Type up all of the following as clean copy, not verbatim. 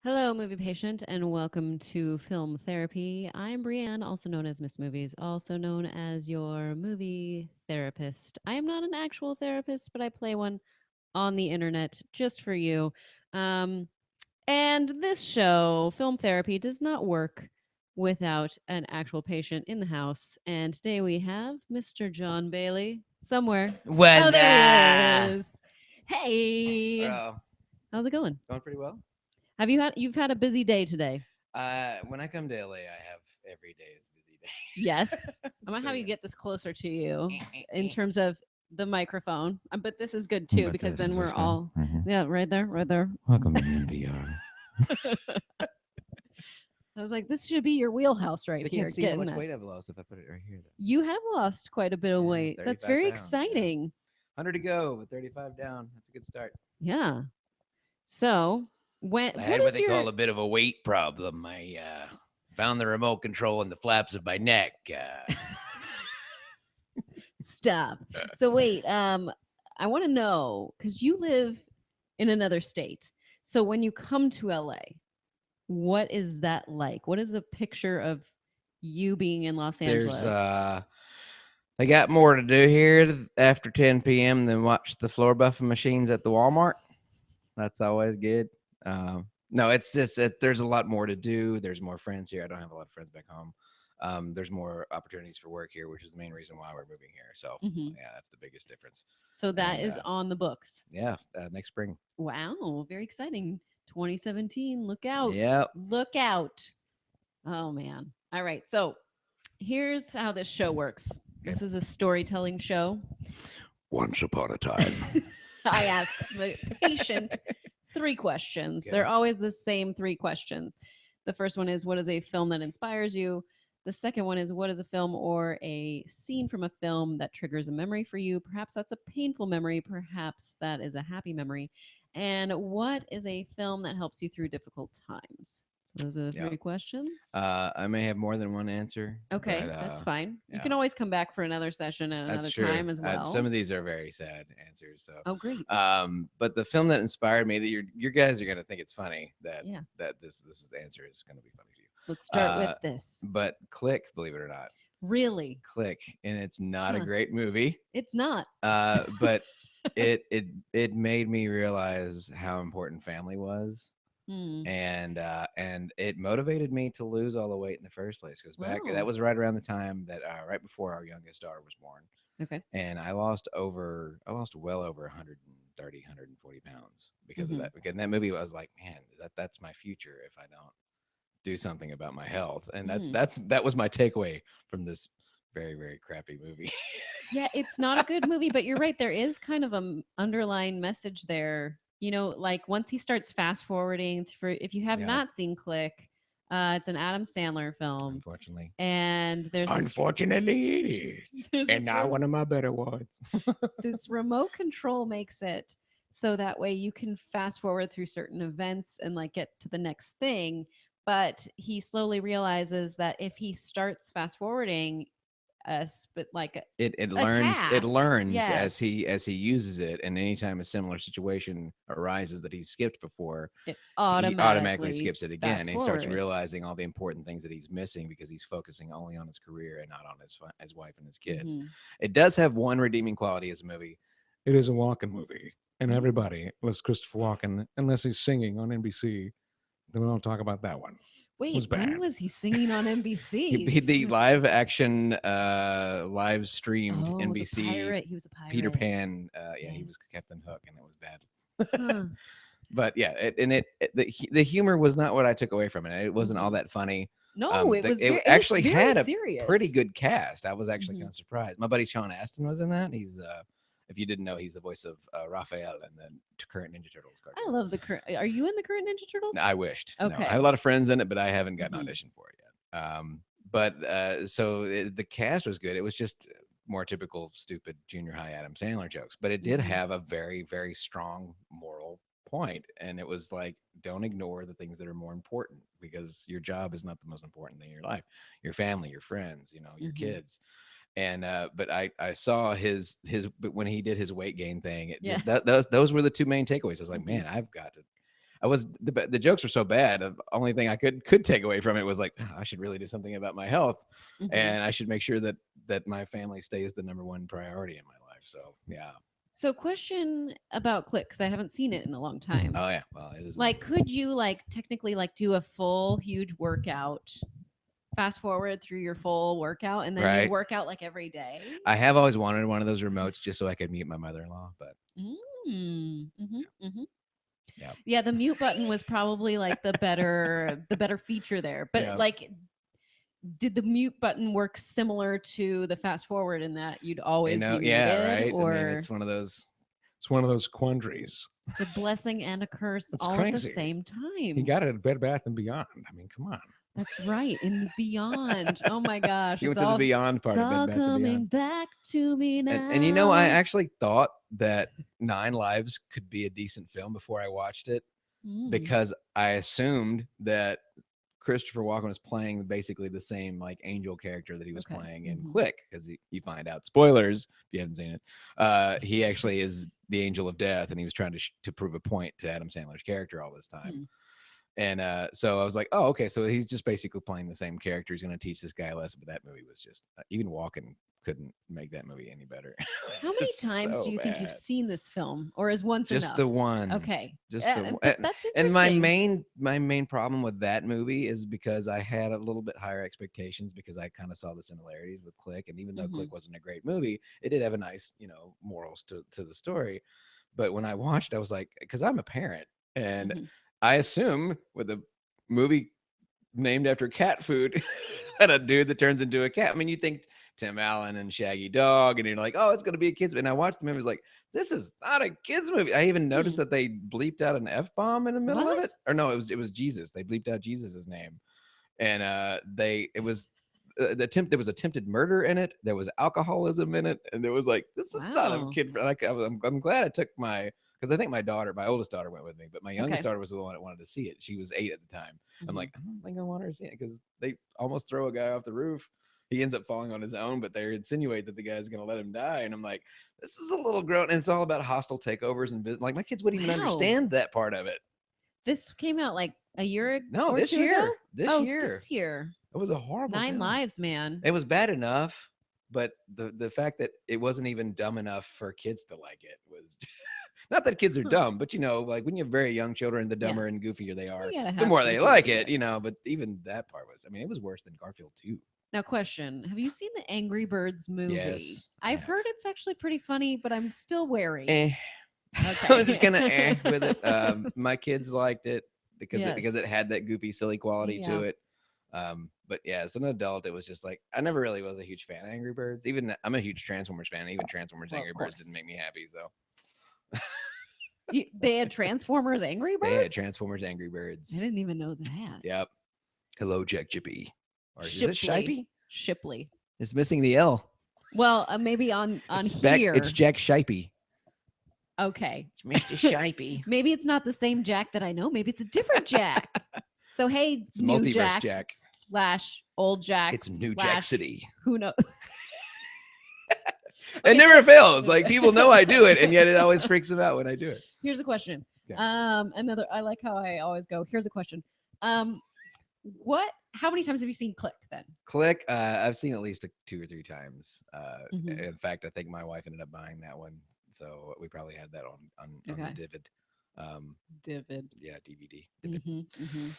Hello, movie patient, and welcome to Film Therapy. I'm Brienne, also known as Miss Movies, also known as your movie therapist. I am not an actual therapist, but I play one on the internet just for you. Um, and this show, Film Therapy, does not work without an actual patient in the house. And today we have Mr. Jon Bailey somewhere. Oh, What there the? he is. Hey, Bro, how's it going? going pretty well. You've had a busy day today? When I come to LA, I have every day is a busy Yes. day. I'm gonna So have you yeah. get this closer to you in terms of the microphone. But this is good too But because this then is we're this good. all yeah, right there, right there. Welcome to NPR. I was like, this should be your wheelhouse right They here. can't see how Getting much that. weight I've lost if I put it right here, though. You have lost quite a bit of Yeah, weight. That's 35 very pounds. Yeah, exciting. 100 to go, but 35 down. That's a good start. Yeah. So I what had what is they your call a bit of a weight problem. I found the remote control in the flaps of my neck. stop? So wait, I want to know because you live in another state. So when you come to LA, what is that like? What is a picture of you being in Los There's Angeles? They got more to do here after 10 p.m. than watch the floor buffing machines at the Walmart. That's always good. No, it's just there's a lot more to do. There's more friends here. I don't have a lot of friends back home. There's more opportunities for work here, which is the main reason why we're moving here. So Hmm. yeah, that's the biggest difference. So that And is on the books. yeah, next spring. Wow, very exciting. 2017. Look out. Yep. Look out. Oh, man. All right. So here's how this show works. Okay. This is a storytelling show. Once upon a time. I ask the patient three questions. Okay. They're always the same three questions. The first one is, what is a film that inspires you? The second one is, what is a film or a scene from a film that triggers a memory for you? Perhaps that's a painful memory, perhaps that is a happy memory. And what is a film that helps you through difficult times? So those are the Yeah. three questions. I may have more than one answer, but Okay, that's fine. You yeah. can always come back for another session at That's another true. time as Some well. of these are very sad answers. So, Oh, great. but the film that inspired me, that your guys are gonna think it's funny that Yeah. this is the answer is gonna be funny to Let's you. start with this. But Click, believe it or not, Really? Click, and it's not a Huh. great movie. It's not. But it made me realize how important family was, Hmm. and it motivated me to lose all the weight in the first place. Because back that Wow. was right around the time that right before our youngest daughter was born, Okay. and I lost well over 130, 140 pounds because of Mhm. that. Because in that movie, I was like, man, that's my future if I don't do something about my health. And Mm. that was my takeaway from this very, very crappy movie. Yeah, it's not a good movie, but you're right. There is kind of a underlying message there. Like once he starts fast forwarding for if you have Yeah, not seen Click, it's an Adam Sandler film, unfortunately. and Unfortunately, it is, there's and this not one of my better ones. this remote control makes it so that way you can fast forward through certain events and like get to the next thing. But he slowly realizes that if he starts fast forwarding but like a It task, learns yes, as he uses it, and anytime a similar situation arises that he's skipped before, it he automatically automatically skips it again, and fast he starts forwards. realizing all the important things that he's missing because he's focusing only on his career and not on his wife and his kids. Hmm. It does have one redeeming quality as a movie. It is a Walken movie, and Mm. everybody loves Christopher Walken unless he's singing on NBC. Then we don't talk about that one. It Wait, was when bad. was he singing on NBC's? The live action live streamed Oh, the NBC pirate. He was a Peter pirate. Pan. Yeah, he was Yes. Captain Hook, and it was bad. Huh. But yeah, the humor was not what I took away from it. It wasn't all Hmm. that funny. No, It it was actually very had a pretty serious. good cast. I was actually Hmm. kind of surprised. My buddy Sean Astin was in that. He's if you didn't know, he's the voice of Raphael in the current Ninja Turtles I cartoon. love the current. Are you in the current Ninja No, Turtles? I wished. No, I have a Okay. lot of friends in it, but I haven't gotten Hmm. auditioned for it yet. But so the cast was good. It was just more typical stupid junior high Adam Sandler jokes, but it did Hmm. have a very, very strong moral point, and it was like, don't ignore the things that are more important because your job is not the most important thing in your life. Your family, your friends, your Hmm. kids. And but I saw his but when he did his weight gain thing, it just Yes. those were the two main takeaways. I was like, Hmm. man, I've got to. the jokes were so bad. The only thing I could take away from it was like, "Ah, I should really do something about my health, Mhm. and I should make sure that my family stays the number one priority in my life." So yeah. So, question about Click, because I haven't seen it in a long time. Oh yeah. Well, it is. Like, could you like technically like do a full huge workout, fast forward through your full workout, and then you Right. work out like every day? I have always wanted one of those remotes just so I could mute my mother-in-law, but Mm. Hmm. yeah, Yeah, the mute button was probably like the better feature there. But yeah. like, did the mute button work similar to the fast forward in that you'd always be Yeah, muted, right. I mean, or It's one of those quandaries. it's a blessing and a curse It's all at the crazy. same He time? got it at Bed Bath and Beyond. I mean, come on. That's right. In the beyond. Oh my gosh. You It's went to the all Beyond it's part of Bed all Bath and coming Beyond. back to me now. And you know, I actually thought that Nine Lives could be a decent film before I watched it Mm, because I assumed that Christopher Walken was playing basically the same like angel character that he was okay. playing in Mhm. Click, because you find out, spoilers if you haven't seen it, he actually is the angel of death, and he was trying to prove a point to Adam Sandler's character all this time. Hmm. And so I was like, oh, okay, so he's just basically playing the same character. He's going to teach this guy a lesson. But that movie was just even Walken couldn't make that movie any better. It was How many just times so do you think you've bad. seen this film, or is once Just enough? the one. Okay. Just the one. That's And my interesting. main problem with that movie is because I had a little bit higher expectations because I kind of saw the similarities with Click, and even though Mhm. Click wasn't a great movie, it did have a nice, morals to the story. But when I watched, I was like, because I'm a parent, and Mhm. I assume with a movie named after cat food and a dude that turns into a cat. I mean, you think Tim Allen and Shaggy Dog, and you're like, oh, it's going to be a kid's. And I watched the movie, I was like, this is not a kid's movie. I even noticed Hmm. that they bleeped out an F bomb in the middle of it. What? Or no, it was Jesus. They bleeped out Jesus's name, and it was. There was attempted murder in it. There was alcoholism in it, and it was like, this is not a Wow. kid. Like, I'm glad I took because I think my oldest daughter went with me, but my youngest Okay. daughter was the one that wanted to see it. She was 8 at the time. I'm Mhm. like, I don't think I want her to see it because they almost throw a guy off the roof. He ends up falling on his own, but they insinuate that the guy's going to let him die. And I'm like, this is a little grown. And it's all about hostile takeovers and business. Like, my kids wouldn't even Wow. understand that part of it. This came out like a year No, or this two ago. year. This Oh, year. this year. It was a horrible 9 film. lives, man. It was bad enough, but the fact that it wasn't even dumb enough for kids to like it was not that kids are Huh. dumb, but like when you have very young children, the Yeah. dumber and goofier they are, You gotta the have more some they like it, goofiness. but even that part was, I mean, it was worse than Garfield 2. Now, question: have you seen the Angry Birds movie? Yes, I I've have. heard it's actually pretty funny, but I'm still wary. Eh. Okay. I'm just kind of with it. My kids liked it because it Yes. had that goofy, silly quality Yeah. to it. But yeah, as an adult, it was just like I never really was a huge fan of Angry Birds. Even I'm a huge Transformers fan. Even Transformers Well, Angry of Birds didn't course. make me happy. So They had Transformers Angry Birds? they had Transformers Angry I Birds. didn't even know that. Yep. Hello, Jack Chippy. Or is it Shipley. Shipey? Shipley. It's missing the L. Well, maybe on It's here. Jack Shipey. Okay. It's Mr. Shipey. Maybe it's not the same Jack that I know. Maybe it's a different Jack. So hey, It's new multiverse Jack, Jack. slash old Jack. It's New slash Jack City. Who knows? It never fails. Like people know I do it, and yet it always freaks them out when I do it. Here's a question. Yeah. Another. I like how I always go. Here's a question. What? How many times have you seen Click then? Click. I've seen at least 2 or 3 times. Mhm. In fact, I think my wife ended up buying that one, so we probably had that on Okay. the Divid. Divid. Yeah, DVD. Divid. Mm-hmm.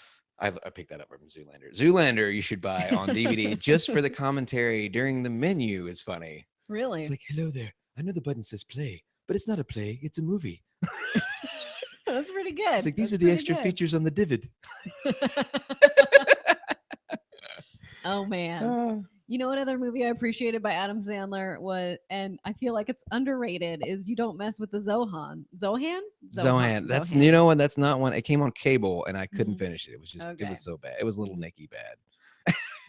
I picked that up from Zoolander. Zoolander, you should buy on DVD just for the commentary during the menu is funny. Really? It's like, hello there. I know the button says play, but it's not a play. It's a movie. That's pretty good. It's like these That's are the pretty extra good. features on the Divid. Oh man. Uh, You know what other movie I appreciated by Adam Sandler was, and I feel like it's underrated, is You Don't Mess with the Zohan. Zohan? Zohan. That's Zohan. what? That's not one. It came on cable, and I couldn't Mhm. finish it. It was just it Okay. was so bad. It was Little Mhm. Nicky bad.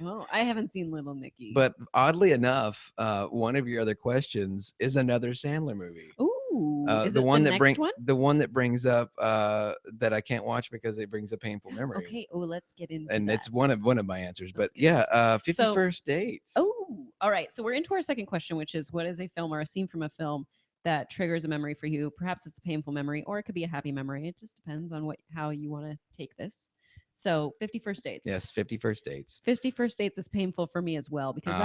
Oh, I haven't seen Little Nicky. But oddly enough, one of your other questions is another Sandler movie. Ooh, is The it one the that next one? the one that brings up that I can't watch because it brings up painful memories. Okay. Oh, let's get into And that. it's one of my answers. But Let's get yeah, into So- 51st Dates. Oh, all right. So we're into our second question, which is what is a film or a scene from a film that triggers a memory for you. Perhaps it's a painful memory, or it could be a happy memory. It just depends on how you want to take this. So 51st Dates. Yes, 51st Dates. 51st Dates is painful for me as well because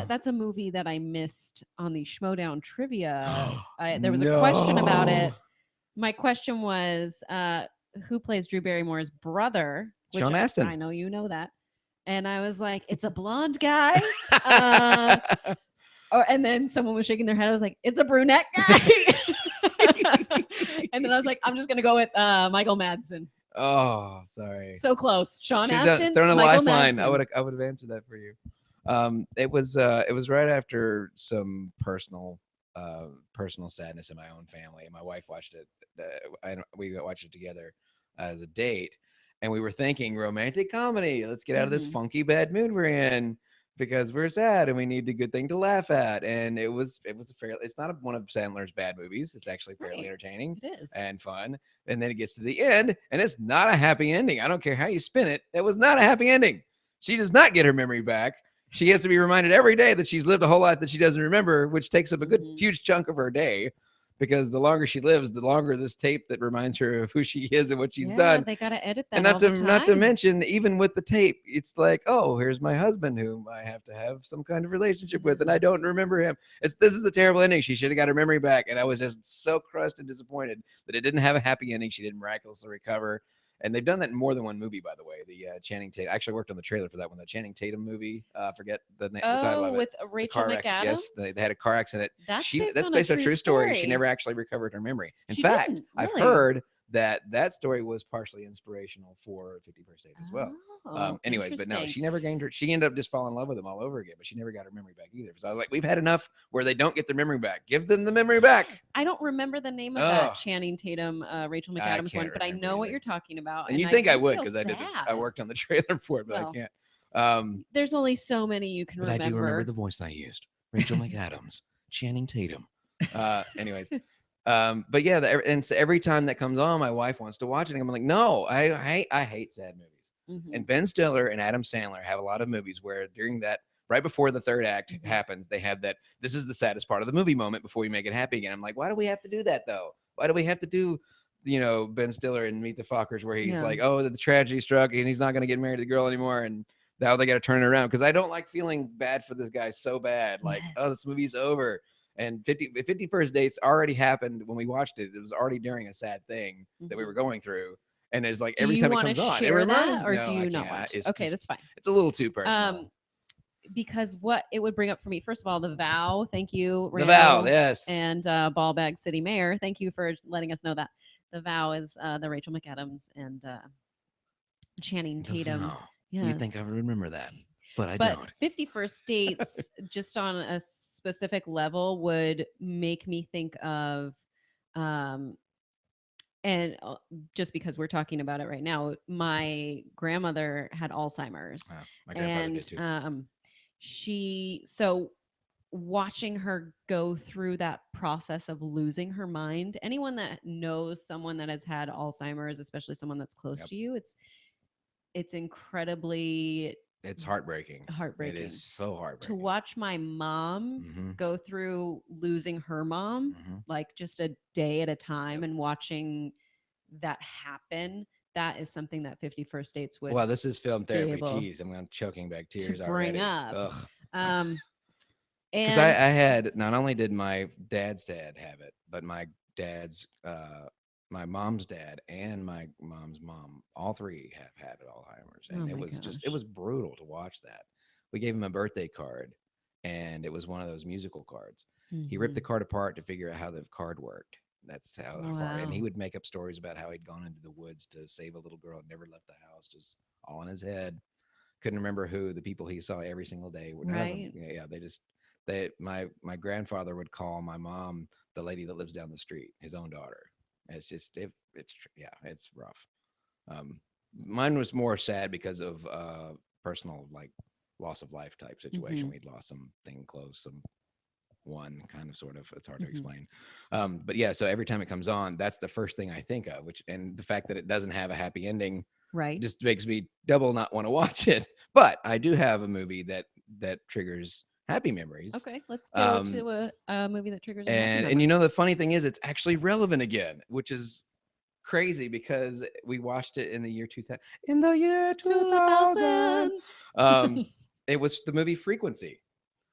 that's a movie that I missed on the Schmodown trivia. There was a question about it. My question was, who plays Drew Barrymore's brother? Which Sean Astin. I know you know that. And I was like, it's a blonde guy. And then someone was shaking their head. I was like, it's a brunette guy. And then I was like, I'm just gonna go with Michael Madsen. Oh, sorry. So close. Sean Should've Astin. thrown a Michael lifeline. Madsen. I would have answered that for you. It was right after some personal sadness in my own family, and my wife watched it. We watched it together as a date, and we were thinking romantic comedy. Let's get out of this funky bad mood we're in because we're sad and we need a good thing to laugh at. And it's not one of Sandler's bad movies. It's actually fairly entertaining and fun. And then it gets to the end, and it's not a happy ending. I don't care how you spin it. It was not a happy ending. She does not get her memory back. She has to be reminded every day that she's lived a whole life that she doesn't remember, which takes up a good huge chunk of her day. Because the longer she lives, the longer this tape that reminds her of who she is and what she's done. They gotta edit that. And not to mention, even with the tape, it's like, oh, here's my husband whom I have to have some kind of relationship with, and I don't remember him. This is a terrible ending. She should have got her memory back, and I was just so crushed and disappointed that it didn't have a happy ending. She didn't miraculously recover. And they've done that in more than one movie, by the way. The Channing Tatum. I actually worked on the trailer for that one, the Channing Tatum movie. Forget the title of it. With Rachel McAdams. Yes, they had a car accident. That's based on a true story. She never actually recovered her memory. In fact, really? I've heard that story was partially inspirational for 51st Dates as well. Anyways, but no, she never gained her. She ended up just falling in love with him all over again, but she never got her memory back either. So I was like, we've had enough where they don't get their memory back. Give them the memory back. I don't remember the name of that Channing Tatum, Rachel McAdams one, but I know what you're talking about. And you think I would because I worked on the trailer for it, but I can't. There's only so many you can remember. I do remember the voice I used. Rachel McAdams, Channing Tatum. Anyways. But yeah, and so every time that comes on, my wife wants to watch it. And I'm like, no, I hate sad movies. And Ben Stiller and Adam Sandler have a lot of movies where during that, right before the third act happens, they have that, this is the saddest part of the movie moment before we make it happy again. I'm like, why do we have to do that though? Why do we have to do, Ben Stiller and Meet the Fockers where he's like, oh, the tragedy struck and he's not going to get married to the girl anymore. And now they got to turn it around. Cause I don't like feeling bad for this guy so bad. Like, oh, this movie's over. And 51st Dates already happened when we watched it. It was already during a sad thing that we were going through. And it's like every time it comes on, it reminds or do you not want? Okay, that's fine. It's a little too personal. Because what it would bring up for me, first of all, The Vow. Thank you, Randall, The Vow, yes. And Ballbag City Mayor. Thank you for letting us know that. The Vow is the Rachel McAdams and Channing Tatum. Yes. You think I would remember that, but I don't. 51st Dates, just on a specific level, would make me think of and just because we're talking about it right now, my grandmother had Alzheimer's. Wow, my grandfather did too. So watching her go through that process of losing her mind, anyone that knows someone that has had Alzheimer's, especially someone that's close to you, it's incredibly... It's heartbreaking. Heartbreaking. It is so heartbreaking. To watch my mom go through losing her mom, like just a day at a time, and watching that happen, that is something that 51st Dates would. Well, this is film therapy. Jeez, I'm choking back tears already. Up. Because I had, not only did my dad's dad have it, but my dad's my mom's dad and my mom's mom, all three have had Alzheimer's. And it was brutal to watch that. We gave him a birthday card, and it was one of those musical cards. He ripped the card apart to figure out how the card worked. That's how far. And he would make up stories about how he'd gone into the woods to save a little girl and never left the house, just all in his head. Couldn't remember who the people he saw every single day were. Right. My grandfather would call my mom the lady that lives down the street, his own daughter. It's just it's rough. Mine was more sad because of personal, like, loss of life type situation. We'd lost something close, one kind of sort of, it's hard to explain. But yeah, so every time it comes on, that's the first thing I think of, and the fact that it doesn't have a happy ending just makes me double not want to watch it. But I do have a movie that triggers happy memories. Okay, let's go Um, to a movie that triggers a happy and memory. you know the funny thing is, it's actually relevant again, which is crazy because we watched it in the year 2000. In the year 2000, 2000. um, it was the movie Frequency.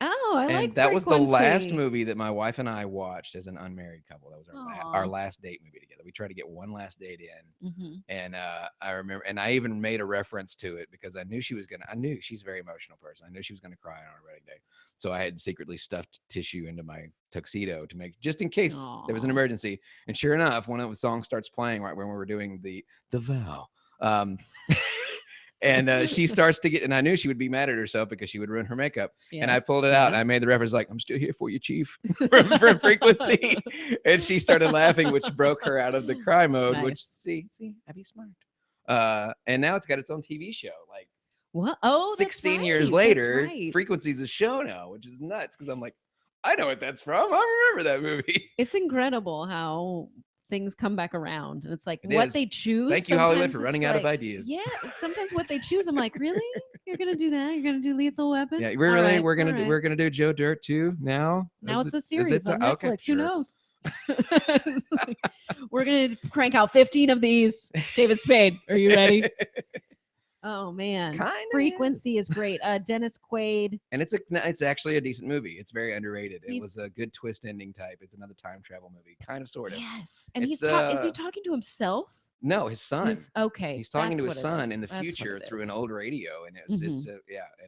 Oh, I like And that was the last Frequency. movie that my wife and I watched as an unmarried couple. That was our Aw. last date movie together. We tried to get one last date in, Mm-hmm. and I remember, and I even made a reference to it because I knew she was gonna. I knew she's a very emotional person. I knew she was gonna cry on our wedding day, so I had secretly stuffed tissue into my tuxedo to make just in case there was an Aw. emergency. And sure enough, one of the songs starts playing right when we were doing the vow. Um, and she starts to get, and I knew she would be mad at herself because she would ruin her makeup. And I pulled it out and I made the reference like, "I'm still here for you, Chief," from Frequency. And she started laughing, which broke her out of the cry mode, which Nice. see, I'd be smart. And now it's got its own TV show. Like What? Oh, that's 16 right. years That's later, right. Frequency's a show now, which is nuts because I'm like, I know what that's from. I remember that movie. It's incredible how things come back around, and it's like It what is. they choose. Thank you, Hollywood, sometimes for it's running out of like- ideas. Yeah, sometimes what they choose, I'm like, really? You're gonna do that? You're gonna do Lethal Weapon? Yeah, All we're right, we're gonna all right. we're gonna do Joe Dirt too now. Now Is it's a it- is series it on ti- okay, Netflix. Who sure. knows? We're gonna crank out 15 of these. David Spade, are you ready? Oh man, Kinda Frequency is great. Dennis Quaid. And it's actually a decent movie. It's very underrated. It He's- was a good twist ending type. It's another time travel movie, kind of, sort of. Yes, and It's, is he talking to himself? No, his son. Okay, He's talking that's to his what it son is. in the That's what future it through an is. old radio, and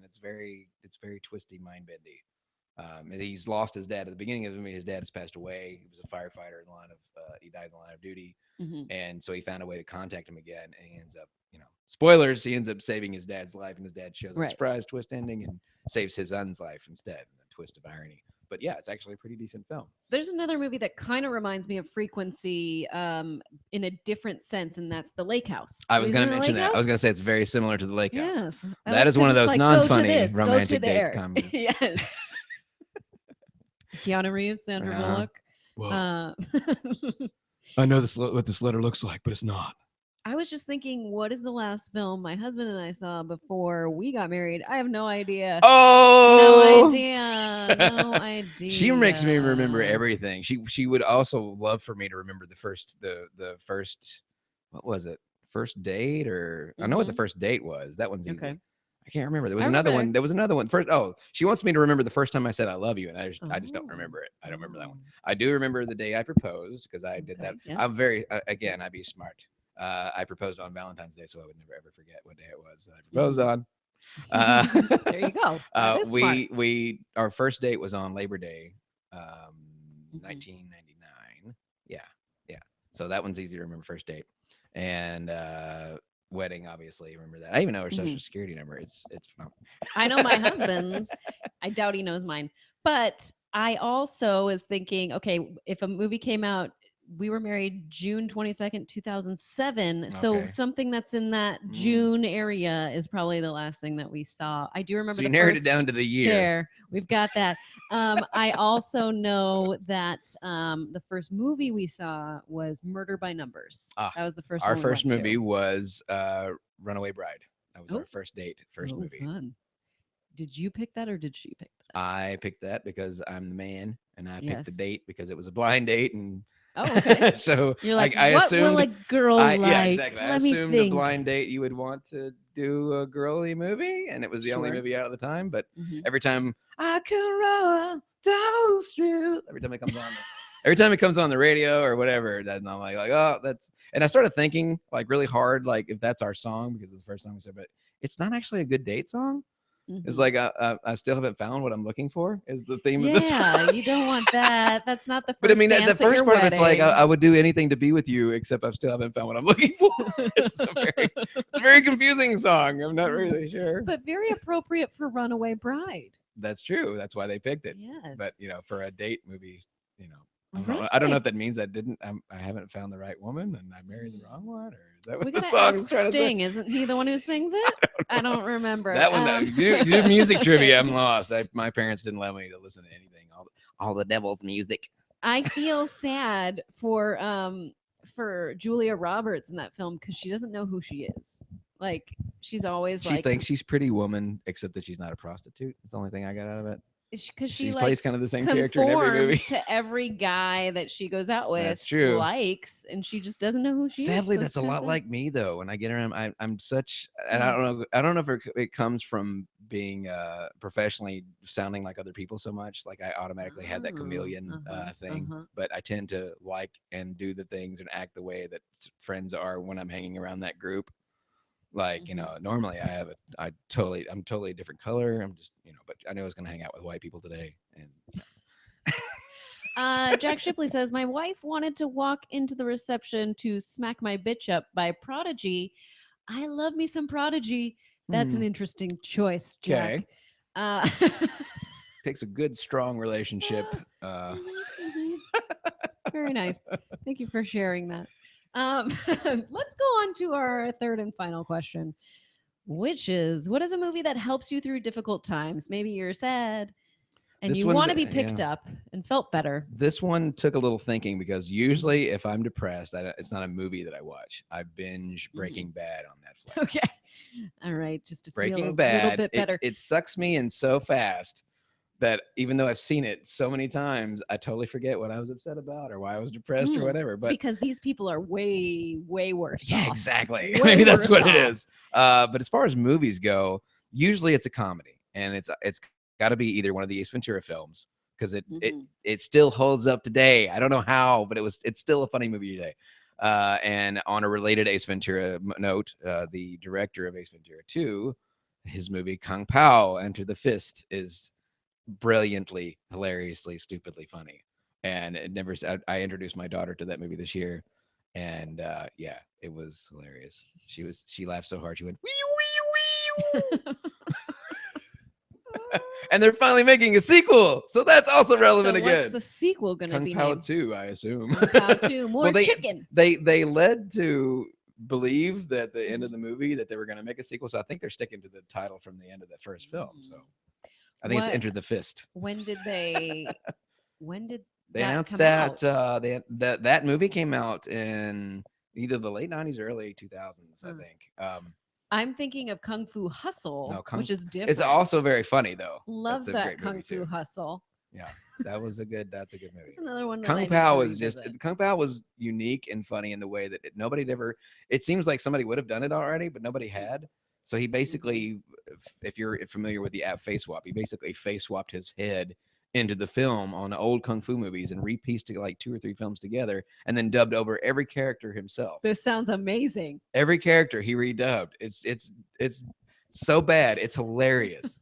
it's very twisty, mind bendy. And he's lost his dad at the beginning of the movie. His dad has passed away. He was a firefighter in the line of he died in the line of duty, Mhm. and so he found a way to contact him again, and he ends up, spoilers, he ends up saving his dad's life, and his dad shows a Right. surprise twist ending and saves his son's life instead. A twist of irony. But yeah, it's actually a pretty decent film. There's another movie that kind of reminds me of Frequency in a different sense, and that's The Lake House. I was Have you going to seen The mention Lake that. I was House? going to say it's very similar to The Lake House. Yes. I That like- is one 'cause of it's those like, go to non-funny this, go to romantic date there. comedies. Yes. Keanu Reeves, Sandra Uh-huh. Bullock. Whoa. Uh, I know what this letter looks like, but it's not. I was just thinking, what is the last film my husband and I saw before we got married? I have no idea. Oh, No idea. No idea. She makes me remember everything. She would also love for me to remember the first what was it? First date, or I know what the Mhm. first date was. That one's easy. Okay. I can't remember. There was I another remember. one. There was another one. First, she wants me to remember the first time I said I love you, and I just don't Oh. remember it. I don't remember that one. Oh. I do remember the day I proposed because I did that. Okay, yes. I'm very again. I'd be smart. I proposed on Valentine's Day, so I would never ever forget what day it was that I proposed on. There you go. That is smart. we our first date was on Labor Day, Mhm. 1999. Yeah. So that one's easy to remember. First date, and wedding, obviously remember that. I even know her social security number. It's phenomenal. I know my husband's. I doubt he knows mine. But I also was thinking, okay, if a movie came out, we were married June 22nd, 2007. So Okay. something that's in that June area is probably the last thing that we saw. I do remember So you the narrowed it first down to the year. There, we've got that. I also know that the first movie we saw was Murder by Numbers. Ah, That was the first Our one we first went movie to. was Runaway Bride. That was Oh. our first date, first Oh, movie. fun. Did you pick that or did she pick that? I picked that because I'm the man, and I picked the Yes. date because it was a blind date, and Oh, okay. so You're like, I what assumed will a girl like? yeah, exactly. I Let me assumed a think. blind date you would want to do a girly movie, and it was the only Sure. movie out at the time. But Mhm. every time I can run down the street, every time it comes on the radio or whatever, then I'm like, oh, that's. And I started thinking like really hard, like if that's our song because it's the first song we said, but it's not actually a good date song. It's Mhm. like I still haven't found what I'm looking for. Is the theme of the song. Yeah, you don't want that. That's not the first. But I mean, the dance at first your part of it's like wedding. I would do anything to be with you, except I still haven't found what I'm looking for. It's a very confusing song. I'm not really sure. But very appropriate for Runaway Bride. That's true. That's why they picked it. Yes. But for a date movie, I don't know if that means I haven't found the right woman and I married the wrong one, or is that what We the gotta song is ask trying to say? Sting. Isn't he the one who sings it? I don't remember. That one, do music trivia. I'm lost. My parents didn't allow me to listen to anything. All the devil's music. I feel sad for Julia Roberts in that film because she doesn't know who she is. Like she's always She like thinks she's Pretty Woman, except that she's not a prostitute. That's the only thing I got out of it. because She she like plays kind of the same character in every movie. conforms to every guy that she goes out with, That's true. likes, and she just doesn't know who she is. Sadly, so that's it's a kinda lot sad. like me though. When I get around, I'm such, and Mm. I don't know if it comes from being professionally sounding like other people so much. Like I automatically had that Oh, chameleon uh-huh, thing, uh-huh. but I tend to like and do the things and act the way that friends are when I'm hanging around that group. Like, Mhm. normally I'm totally a different color. I'm just, but I knew I was going to hang out with white people today. And Jack Shipley says, my wife wanted to walk into the reception to Smack My Bitch Up by Prodigy. I love me some Prodigy. That's an interesting choice, okay. Jack. Mhm, Takes a good, strong relationship. mhm. Very nice. Thank you for sharing that. Let's go on to our third and final question, which is what is a movie that helps you through difficult times? Maybe you're sad and This you one, want to be yeah. picked up and felt better. This one took a little thinking because usually if I'm depressed, it's not a movie that I watch. I binge Breaking Bad on Netflix. Okay. All right. Just to feel Breaking a little Bad, bit better. it sucks me in so fast that even though I've seen it so many times, I totally forget what I was upset about or why I was depressed or Mm, whatever. But because these people are way, way worse yeah, off. exactly. Way Maybe that's worse what it off. is. But as far as movies go, usually it's a comedy, and it's got to be either one of the Ace Ventura films because Mhm. it still holds up today. I don't know how, but it's still a funny movie today. And on a related Ace Ventura note, the director of Ace Ventura 2, his movie Kung Pao Enter the Fist is brilliantly, hilariously, stupidly funny. And it never. I introduced my daughter to that movie this year, and yeah, it was hilarious. She laughed so hard she went wee wee wee, and they're finally making a sequel, so that's also relevant So what's again. the sequel going to Kung be Pao named? 2, I assume. Kung Pao 2, more Well, chicken. they led to believe that the end of Mhm. the movie that they were going to make a sequel, so I think they're sticking to the title from the end of the first film. So I think it's What? Enter the Fist. When did they? When did They that announced come that out? that movie came out in either the late '90s or early 2000s, I Huh. think. I'm thinking of Kung Fu Hustle, No, which is it's different. also very funny though. That's Love a that great Kung movie Fu too. Hustle. Yeah, that's a good movie. That's another one that I Kung need to Pao was just revisit. Kung Pao was unique and funny in the way that nobody'd ever. It seems like somebody would have done it already, but nobody had. So he basically, if you're familiar with the app Face Swap, he basically face swapped his head into the film on old kung fu movies and repieced like 2 or 3 films together, and then dubbed over every character himself. This sounds amazing. Every character he redubbed. It's so bad. It's hilarious.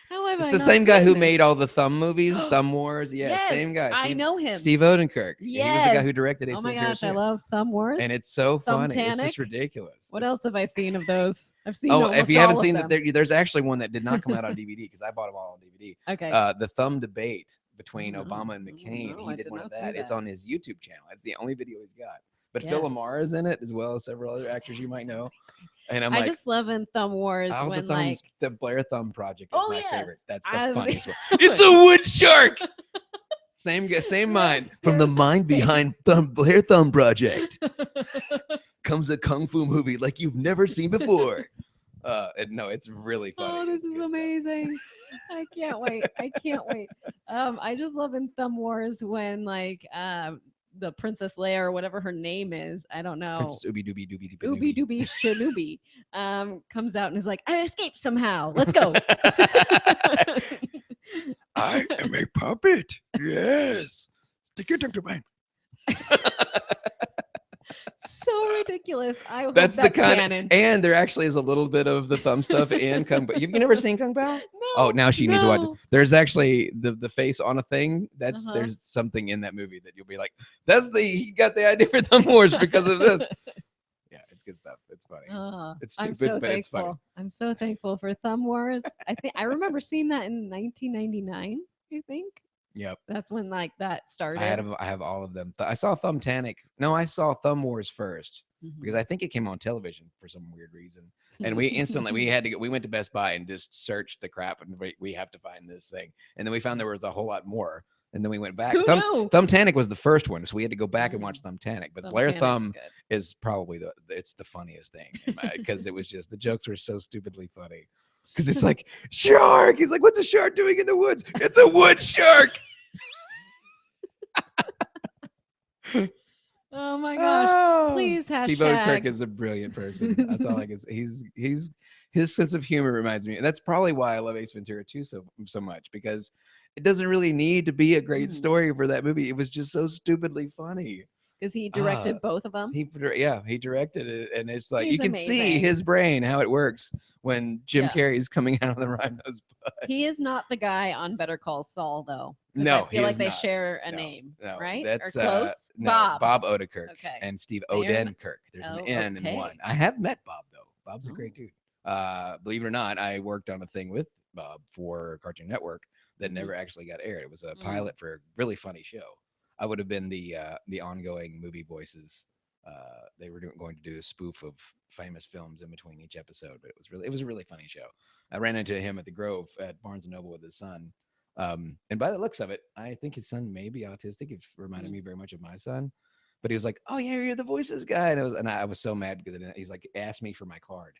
How have It's I the not same guy seen who made this? all the Thumb movies, Thumb Wars. Yeah, same Yes, guy. I know him. Steve Odenkirk. He was the guy Yes. who directed Ace Oh my Ventura gosh, I 2. love Thumb Wars. And it's so funny. It's Thumbtanic. just ridiculous. What It's, else have I seen of those? I've seen oh, if almost you haven't all of seen that, them. there's actually one that did not come out on DVD because I bought them all on DVD. Okay. The Thumb debate between Oh, no. Obama and Oh, McCain. no, He I did did one of not see that. It's that. on his YouTube channel. It's the only video he's got. But Phil Yes. Lamar is in it as well as several other actors you might So know. many great- And I'm I like, just love in Thumb Wars all the when thumbs, like the Blair Thumb Project is oh my yes, favorite. That's the I was- funniest one. It's a wood shark. Same mind. From the Their mind behind face. Blair Thumb Project comes a kung fu movie like you've never seen before. No, it's really funny. Oh, this It's is good stuff. amazing. I can't wait. I can't wait. I just love in Thumb Wars when like the Princess Leia or whatever her name is, I don't know. Princess Ooby Dooby Dooby Ooby Dooby. Dooby Shanubi comes out and is like, I escaped somehow. Let's go. I am a puppet. Yes. Stick your tongue to mine. So ridiculous. I hope That's the kind canon. and there actually is a little bit of the thumb stuff in Kung Pao. You've never seen Kung Pao? No. Oh, now she needs to watch it. no. There's actually the face on a thing. Uh-huh. There's something in that movie that you'll be like, he got the idea for Thumb Wars because of this. Yeah, it's good stuff. It's funny. It's I'm stupid, so but it's funny. thankful. I'm so thankful for Thumb Wars. I remember seeing that in 1999. I think Yep. that's when like that started. I have all of them. I saw Thumbtanic. No, I saw Thumb Wars first Mhm. because I think it came on television for some weird reason. And we instantly we went to Best Buy and just searched the crap and we have to find this thing. And then we found there was a whole lot more. And then we went back. Who knew? Thumbtanic was the first one, so we had to go back and watch Thumbtanic. But Blair Thumbtanic's Thumb good. is probably it's the funniest thing because it was just the jokes were so stupidly funny. Because it's like, shark. He's like, what's a shark doing in the woods? It's a wood shark. Oh my gosh. Oh. Please Steve hashtag. Odekirk is a brilliant person. That's all I can say. He's his sense of humor reminds me, and that's probably why I love Ace Ventura 2 so much, because it doesn't really need to be a great story for that movie. It was just so stupidly funny. Because he directed both of them. He directed it, and it's like He's you can see amazing. his brain how it works when Jim Yeah. Carrey's coming out of the rhino's butt. He is not the guy on Better Call Saul, though. 'Cause No, I feel he like is they not. share a No, name, No, right? that's or close. no, Bob Odenkirk Okay. and Steve They are Odenkirk. There's an Oh, N okay. in one. I have met Bob though. Bob's a Oh. great dude. Believe it or not, I worked on a thing with Bob for Cartoon Network that never actually got aired. It was a pilot for a really funny show. I would have been the ongoing movie voices. They were going to do a spoof of famous films in between each episode, but it was a really funny show. I ran into him at the Grove at Barnes and Noble with his son. And by the looks of it, I think his son may be autistic. It reminded me very much of my son. But he was like, "Oh yeah, you're the voices guy," and I was so mad because he's like, asked me for my card,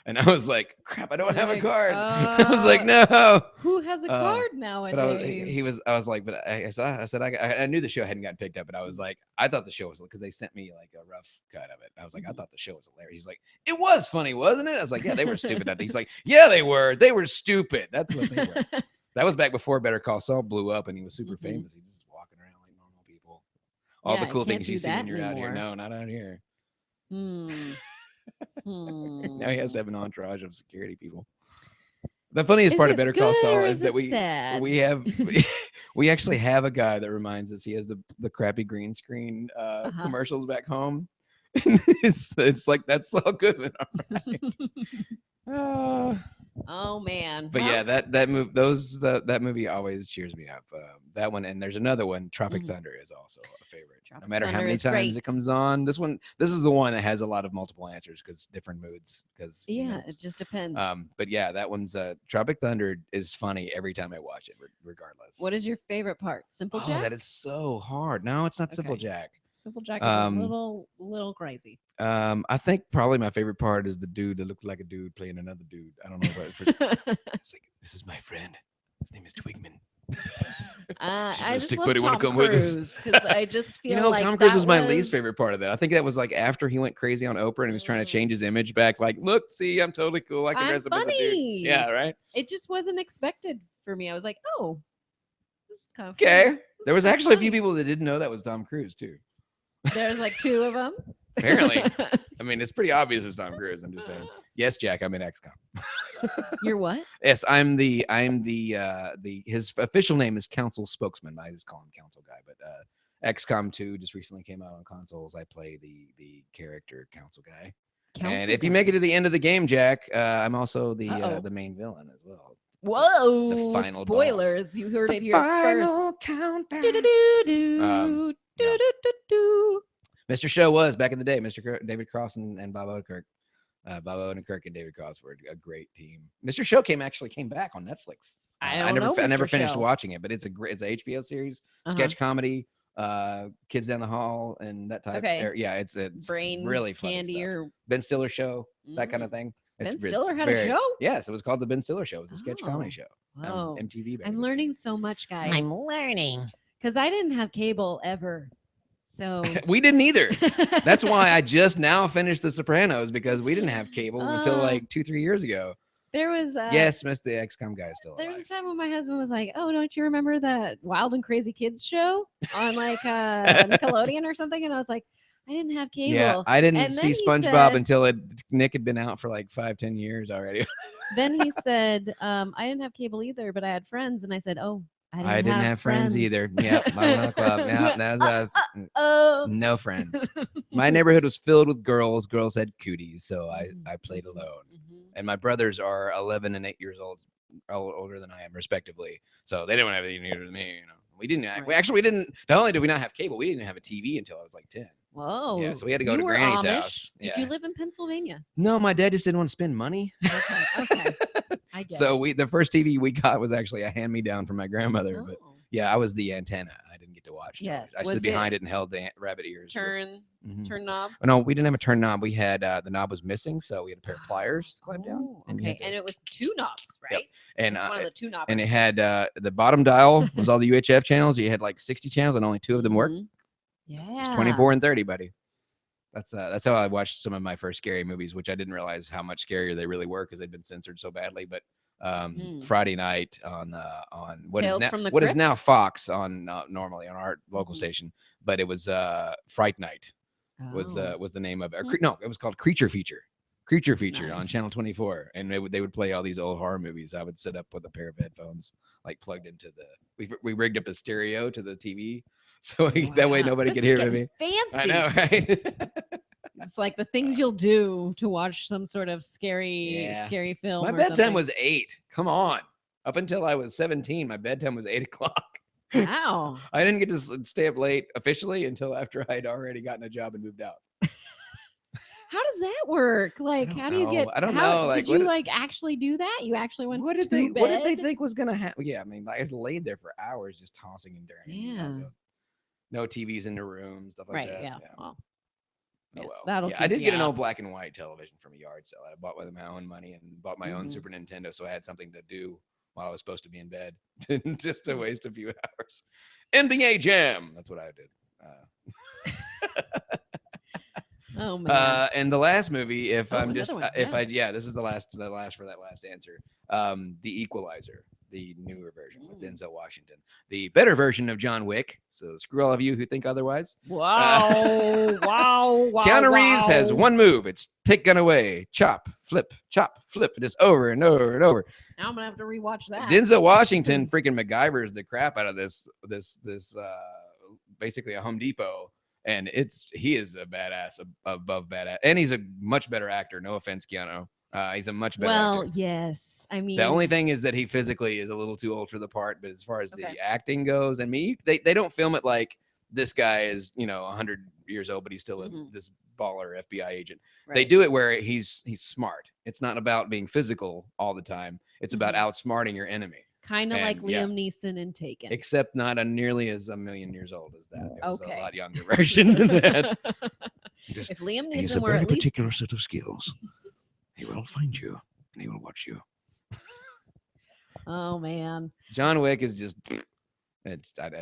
and I was like, "Crap, I don't have a Like, card." I was like, "No." Who has a card But nowadays? I was like, but I said I knew the show hadn't gotten picked up, but I was like, I thought the show was, because they sent me like a rough cut of it. I was like, I thought the show was hilarious. He's like, it was funny, wasn't it? I was like, yeah, they were stupid. He's like, yeah, they were stupid. That's what they were. That was back before Better Call Saul blew up and he was super famous. He was just walking around like normal people. All Yeah, the cool you can't things you do see when that you're out here. anymore. No, not out here. Now Now he has to have an entourage of security people. The funniest part of Better Call Saul is that we have we actually have a guy that reminds us. He has the crappy green screen commercials back home. it's like that's so good. Oh man! But yeah, that movie always cheers me up. That one, and there's another one. Tropic Thunder is also a favorite. No matter how many times it comes on, this is the one that has a lot of multiple answers because different moods. Because it just depends. But yeah, that one's Tropic Thunder is funny every time I watch it, regardless. What is your favorite part? Simple Jack? Oh, that is so hard. No, it's not Simple Jack. Simple Jack is a little crazy. I think probably my favorite part is the dude that looks like a dude playing another dude. I don't know what it's like. This is my friend. His name is Twigman. I just love Tom Cruise because I just feel like Tom Cruise was my least favorite part of that. I think that was like after he went crazy on Oprah and he was trying to change his image back. Like, look, see, I'm totally cool. I can dress up as a dude. Yeah, right. It just wasn't expected for me. I was like, oh, this is kind of okay. There was actually a few people that didn't know that was Tom Cruise too. There's like two of them. Apparently. I mean, it's pretty obvious it's Tom Cruise. I'm just saying. Yes, Jack, I'm in XCOM. You're what? Yes, I'm the his official name is Council Spokesman. I just call him Council Guy, but XCOM 2 just recently came out on consoles. I play the character Council Guy. And if you make it to the end of the game, Jack, I'm also the main villain as well. Whoa! The final spoilers. Boss. You heard it's it here final first. Countdown. Mr. Show was back in the day. Mr. David Cross and Bob Odenkirk. Bob Odenkirk and David Cross were a great team. Mr. Show came back on Netflix. I never finished watching it, but it's an HBO series, sketch comedy, Kids Down the Hall, and that type. Okay. Yeah, it's Brain really funny candy stuff. or Ben Stiller show, that kind of thing. Ben Stiller had a show? Yes, it was called the Ben Stiller Show. It was a sketch comedy show. Wow. MTV. I'm learning so much, guys. I'm learning. Because I didn't have cable ever. So we didn't either. That's why I just now finished The Sopranos, because we didn't have cable until like 2-3 years ago. There was yes, Miss the XCOM guy is still alive. There was a time when my husband was like, "Oh, don't you remember that Wild and Crazy Kids show on like Nickelodeon or something?" And I was like, "I didn't have cable." Yeah, I didn't see SpongeBob until Nick had been out for like 5-10 years already. Then he said, "I didn't have cable either, but I had friends." And I said, "Oh, I didn't have friends either." Yep, my club. Yeah, that's us. No friends. My neighborhood was filled with girls. Girls had cooties, so I played alone. And my brothers are 11 and 8 years old, older than I am, respectively. So they didn't have anything to do with me. We didn't. We didn't. Not only did we not have cable, we didn't have a TV until I was like 10. Whoa. Yeah, so we had to go to Granny's house. Did you live in Pennsylvania? No, my dad just didn't want to spend money. Okay. I get so the first TV we got was actually a hand-me-down from my grandmother. But yeah, I was the antenna. I didn't get to watch. Yes. I Was stood it behind it and held the rabbit ears. turn Mhm. knob? No, we didn't have a turn knob. We had the knob was missing, so we had a pair of pliers to climb down. Oh, And you okay. had to- And it was 2 knobs, right? and It's one of the 2 knobbers. and it had the bottom dial was all the UHF channels. You had like 60 channels, and only 2 of them worked. Mhm. Yeah. It's 24 and 30, buddy. That's how I watched some of my first scary movies, which I didn't realize how much scarier they really were because they'd been censored so badly. But Friday night on what Tales is now from the what is now Crypt? Fox on normally on our local Mhm. station, but it was Fright Night was Oh. the name of it. Hmm. No, it was called Creature Feature. Creature Feature on Nice. Channel 24, and they would play all these old horror movies. I would sit up with a pair of headphones, like plugged into we rigged up a stereo to the TV, so that way Wow. nobody This could is hear getting me. Fancy. I know, right? It's like the things you'll do to watch some sort of scary, Yeah. scary film. My or bedtime something. was 8. Come on. Up until I was 17, my bedtime was 8 o'clock. Wow. I didn't get to stay up late officially until after I'd already gotten a job and moved out. How does that work? Like, don't how do you know. get? I don't how, know, like, did you what- like actually do that? You actually went What did to they bed? think was gonna happen? Yeah, I mean, I laid there for hours just tossing and turning. Yeah. No TVs in the room, stuff like Right. that. Yeah. Well, Oh yeah, well. that'll Yeah, I keep did you get an up. old black and white television from a yard sale. I bought with my own money and bought my own Mhm. Super Nintendo, so I had something to do while I was supposed to be in bed, just to Mm. waste a few hours. NBA Jam. That's what I did. Oh man. And the last movie, if Oh, I'm just, another one, if yeah. I, yeah, this is the last for that last answer. The Equalizer, the newer version with Mm. Denzel Washington, the better version of John Wick. So screw all of you who think otherwise. Wow. Wow. Keanu Reeves has wow. one move. It's take gun away, chop, flip, and it's over and over and over. Now I'm gonna have to rewatch that. Denzel Washington freaking MacGyver's the crap out of this basically a Home Depot, and he is a badass above badass, and he's a much better actor. No offense, Keanu. He's a much better Well, actor. yes. I mean, The only thing is that he physically is a little too old for the part, but as far as Okay. the acting goes, and they don't film it like this guy is 100 years old, but he's still Mhm. this baller FBI agent. right. They do it where he's smart. It's not about being physical all the time. It's about Mhm. outsmarting your enemy. kind of like and, yeah. Liam Neeson in Taken. Except not nearly as a million years old as that. It was Okay. a lot younger version than that. Just, If Liam He's Neeson a were very at least particular set of skills. He will find you and he will watch you. oh man, John Wick is just. I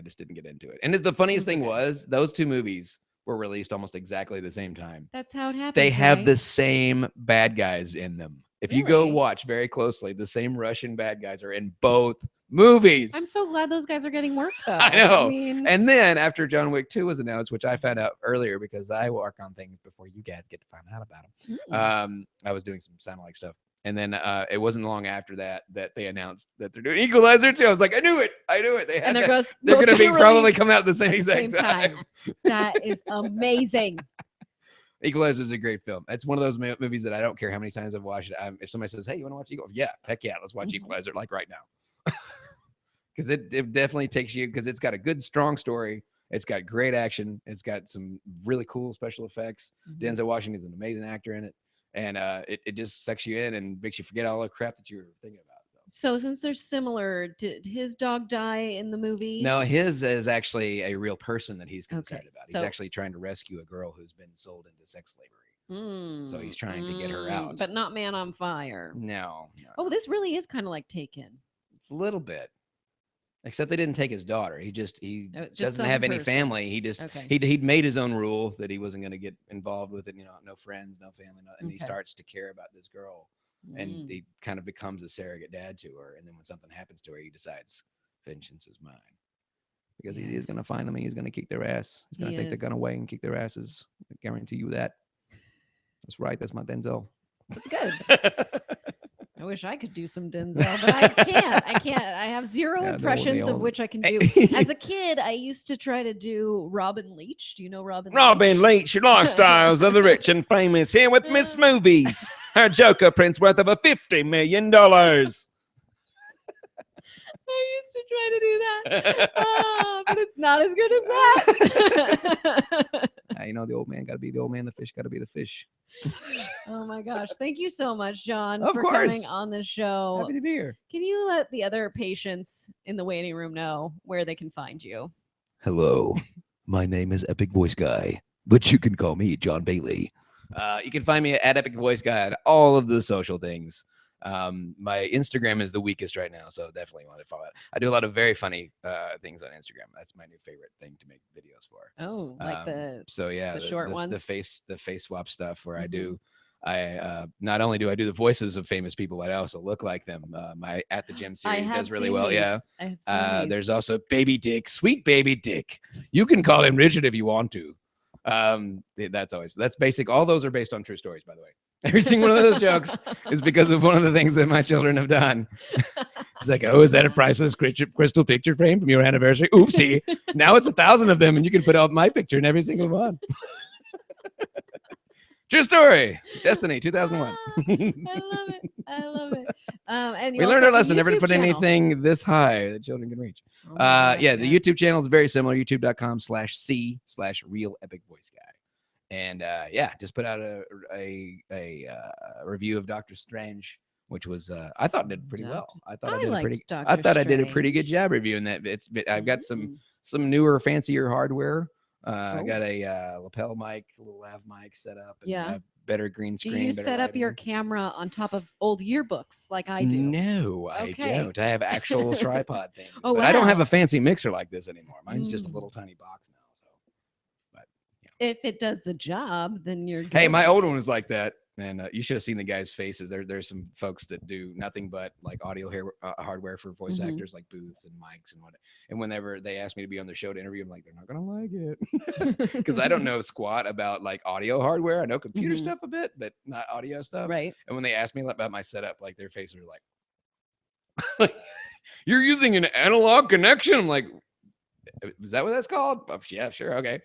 just didn't get into it. And the funniest That's thing okay. was those two movies were released almost exactly the same time. that's how it happens. They have right? the same bad guys in them. If you go Really? watch very closely, the same Russian bad guys are in both movies. I'm so glad those guys are getting work though. I know. I mean, And then after John Wick 2 was announced, which I found out earlier because I work on things before you guys get to find out about them. I was doing some sound like stuff. And then it wasn't long after that they announced that they're doing Equalizer 2. I was like, I knew it. They had and that. they're They're going to be probably release come out at the same at the exact same time. That is amazing. Equalizer is a great film. It's one of those movies that I don't care how many times I've watched it. If somebody says, "Hey, you want to watch Equalizer?" Yeah, heck yeah, let's watch Mhm. Equalizer like right now. Because it definitely takes you, because it's got a good, strong story. It's got great action. It's got some really cool special effects. Mhm. Denzel Washington's an amazing actor in it. And it just sucks you in and makes you forget all the crap that you were thinking about. So since they're similar, did his dog die in the movie? No, his is actually a real person that he's concerned Okay, about. so- He's actually trying to rescue a girl who's been sold into sex slavery. So he's trying to get her out. But not Man on Fire. No. Oh, this really is kind of like Taken. A little bit. Except they didn't take his daughter. He Just doesn't some have any person. family. He just Okay. he'd made his own rule that he wasn't going to get involved with it. No friends, no family, and he Okay. starts to care about this girl, and Mm. he kind of becomes a surrogate dad to her. And then when something happens to her, he decides vengeance is mine, because he is going to find them and he's going to kick their ass. He's going He to take the is. gun away and kick their asses. I guarantee you that. That's right. That's my Denzel. That's good. I wish I could do some Denzel, but I can't. I have zero Yeah, the impressions of old- which I can do. As a kid, I used to try to do Robin Leach. Do you know Robin Robin Leach? Leach, lifestyles of the rich and famous, here with Miss Movies. Her Joker print's worth over $50 million. I used to try to do that, but it's not as good as that. The old man got to be the old man. The fish got to be the fish. Oh my gosh. Thank you so much, John, Of for coming course. on the show. Happy to be here. Can you let the other patients in the waiting room know where they can find you? Hello, my name is Epic Voice Guy, but you can call me Jon Bailey. You can find me at Epic Voice Guy on all of the social things. My Instagram is the weakest right now, so definitely want to follow it. I do a lot of very funny things on Instagram. That's my new favorite thing to make videos for. Oh, like So yeah, the short ones? the face swap stuff where Mhm. I not only do I do the voices of famous people, but I also look like them. My At the Gym I series have does really seen well. Yeah. these. I have seen these. There's also Baby Dick, sweet Baby Dick. You can call him Richard if you want to. That's basic. All those are based on true stories, by the way. Every single one of those jokes is because of one of the things that my children have done. It's like, oh, is that a priceless crystal picture frame from your anniversary? Oopsie. Now it's 1,000 of them, and you can put up my picture in every single one. True story. Destiny 2001. I love it. I love it. And you We also learned our have a lesson never to YouTube put channel. anything this high that children can reach. Oh my gosh, Yeah, the yes. YouTube channel is very similar. YouTube.com/C/Real Epic Voice Guy. And yeah, just put out a review of Doctor Strange, which was I thought did pretty well. I thought I did a pretty. liked I thought I did a pretty good Strange. job reviewing that. I've got Mm. some newer, fancier hardware. I Oh. got a lapel mic, a little lav mic set up, and Yeah. a better green Do screen. you better set up your lighting. camera on top of old yearbooks like I do? No, I Okay. don't. I have actual tripod things. Oh, but I don't have wow. a fancy mixer like this anymore. Mine's just a Mm. little tiny box now. So, but If it does the job, then you're good. hey, my old one was like that, and you should have seen the guys' faces. There's some folks that do nothing but like audio hardware for voice Mhm. actors, like booths and mics and whatnot. And whenever they ask me to be on their show to interview, I'm like, they're not gonna like it because I don't know squat about like audio hardware. I know computer Mhm. stuff a bit, but not audio stuff. Right. And when they ask me about my setup, like their faces are like, "You're using an analog connection." I'm like, "Is that what that's called?" Oh, yeah, sure, okay.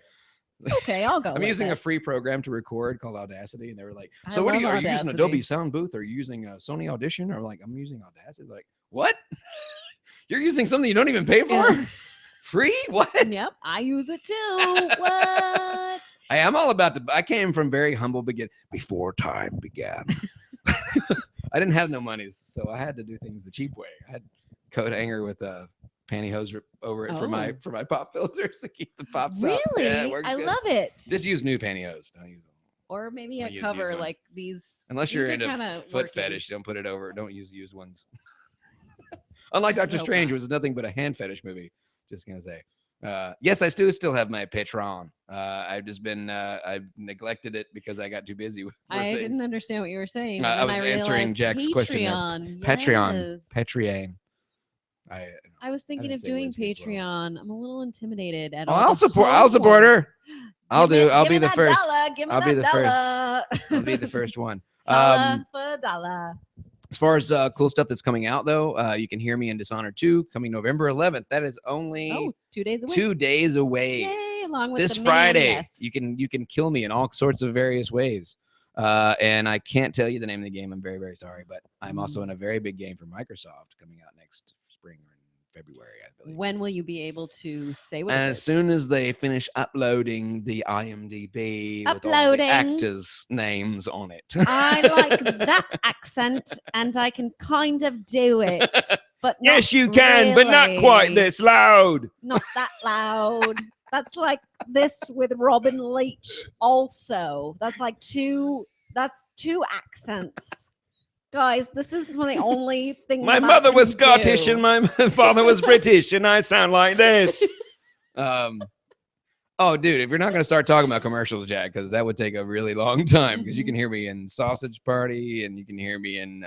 Okay, I'll go. I'm with using a it. free program to record called Audacity, and they were like, I "So what are love you using Adobe Audacity. Sound Booth? Or are you using a Sony Audition?" Or like, "I'm using Audacity." Like, what? You're using something you don't even pay for? Yeah. Free? What? Yep, I use it too. What? Hey, I'm all about I came from very humble beginning. Before time began. I didn't have no monies, so I had to do things the cheap way. I had coat hanger with a pantyhose over it for Oh. my pop filters to keep the pops out. Really? Yeah, it works I good. love it. Just use new pantyhose. Don't use them. Or maybe I a use cover one. like these. Unless these you're are into kinda foot working. fetish, don't put it over. Don't use used ones. Unlike Doctor Hope Strange, not. which is nothing but a hand fetish movie. Just gonna say. Yes, I still have my Patreon. I've just been I've neglected it because I got too busy with I things. didn't understand what you were saying. but I then was answering realized Jack's question there. Patreon. Patreon. Yes. Patreon. I was thinking didn't of say doing WizKids well. Patreon. I'm a little intimidated at Oh, all. I'll the support homework. her. I'll Give me- I'll give be me the that first. dollar, give me I'll be that the first. dollar. I'll be the first one. Dollar for dollar. As far as cool stuff that's coming out, though, you can hear me in Dishonored 2 coming November 11th. That is only Oh, 2 days away. 2 days away. Yay, along with This the mini Friday, NES. you can kill me in all sorts of various ways. And I can't tell you the name of the game. I'm very, very sorry, but I'm also in a very big game for Microsoft coming out next spring or in February, I believe. When will you be able to say what it As is? soon as they finish uploading the IMDb with all the Uploading. actors' names on it. I like that accent, and I can kind of do it, but not Yes, you can, but not quite really. this loud. Not that loud. That's like this with Robin Leach. Also, that's like two. That's two accents, guys. This is one of the only things. My that I mother can was Scottish do. and my father was British, and I sound like this. Oh, dude, if you're not going to start talking about commercials, Jack, because that would take a really long time, because you Mhm. can hear me in Sausage Party, and you can hear me in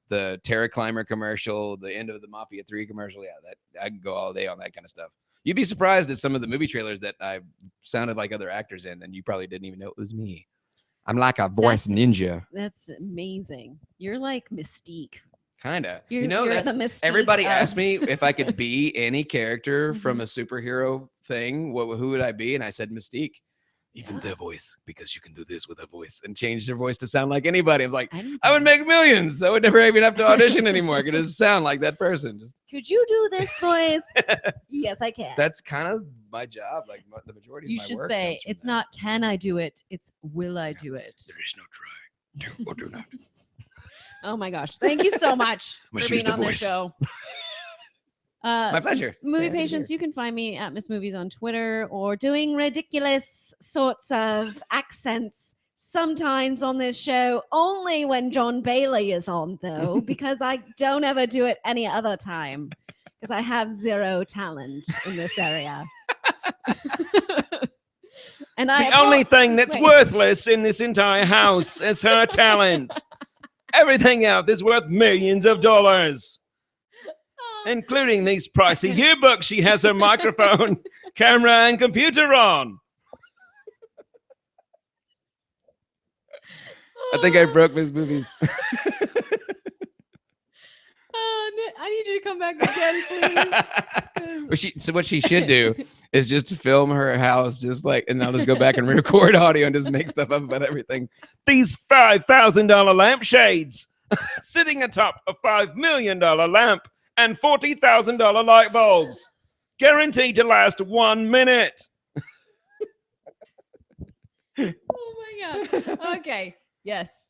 the Terra Climber commercial, the end of the Mafia 3 commercial. Yeah, that I can go all day on that kind of stuff. You'd be surprised at some of the movie trailers that I sounded like other actors in, and you probably didn't even know it was me. I'm like a voice That's- ninja. That's amazing. You're like Mystique. Kind of. You're, You know, you're that's the Mystique. everybody of- asked me if I could be any character Mm-hmm. from a superhero thing. Who would I be? And I said Mystique. Even Yeah. their voice, because you can do this with a voice and change their voice to sound like anybody. I'm like, I would Anybody. make millions. I would never even have to audition anymore. I could just sound like that person. Just, Could you do this voice? Yes, I can. that's kind of my job. Like the majority of You my should work say comes from it's that. not can I do it, it's will I do it. There is no try. Do or do not. Oh my gosh. Thank you so much Must for use being the on this voice. show. My pleasure. Movie Happy to be Patience, here. you can find me at Miss Movies on Twitter or doing ridiculous sorts of accents sometimes on this show, only when Jon Bailey is on, though, because I don't ever do it any other time because I have zero talent in this area. And The only thing that's wait. worthless in this entire house is her talent. Everything else is worth millions of dollars, including these pricey yearbooks she has her microphone, camera, and computer on. I think I broke Miss Movies. I need you to come back again, please. So what she should do is just film her house, just like, and I'll just go back and record audio and just make stuff up about everything. These $5,000 lampshades sitting atop a $5 million lamp and $40,000 light bulbs, guaranteed to last 1 minute. Oh my god. Okay. Yes.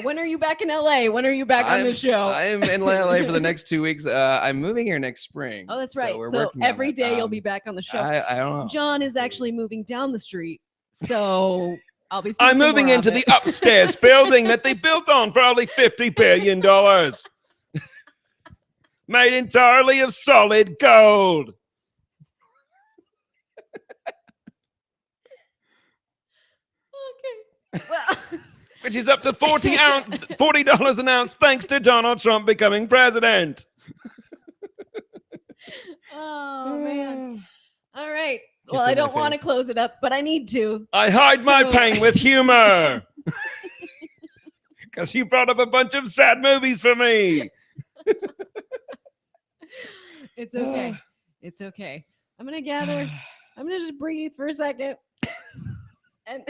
When are you back in LA? When are you back on the show? I'm in LA for the next 2 weeks. I'm moving here next spring. Oh, that's right. we're So working on every that. day you'll be back on the show. I don't know. John is actually moving down the street, so I'll be. I'm moving into the upstairs building that they built on for only $50 billion. Made entirely of solid gold. Okay. Well. Which is up to $40 an ounce thanks to Donald Trump becoming president. Oh man. All right. Can't Well, I feel my don't want to face. close it up, but I need to. I hide my So- pain with humor. Because you brought up a bunch of sad movies for me. It's okay. It's okay. I'm gonna gather. I'm gonna just breathe for a second. And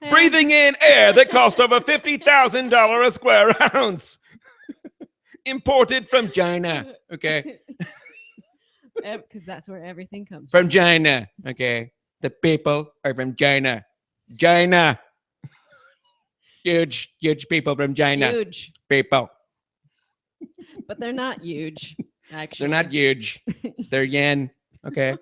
Breathing in air that cost over $50,000 a square ounce. Imported from China. Okay. Because that's where everything comes From China. Okay. The people are from China. China. Huge people from China. Huge, People. but they're not huge. Actually, They're not huge. They're yen. Okay.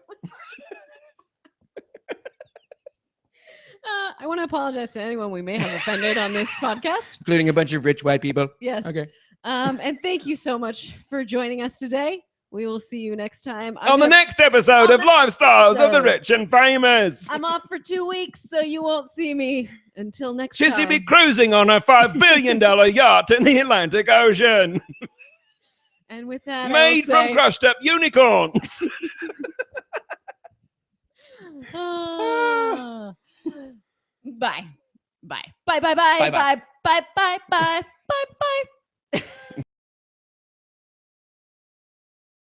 I want to apologize to anyone we may have offended on this podcast. Including a bunch of rich white people. Yes. Okay. And thank you so much for joining us today. We will see you next time. On the next episode On of the Lifestyles of the episode. Rich and Famous. I'm off for 2 weeks, so you won't see me until next She'll time. be cruising on a $5 billion yacht in the Atlantic Ocean. And with that, Made I will from crushed up unicorns. Bye. Bye. Bye. Bye. Bye. Bye. Bye. Bye. Bye.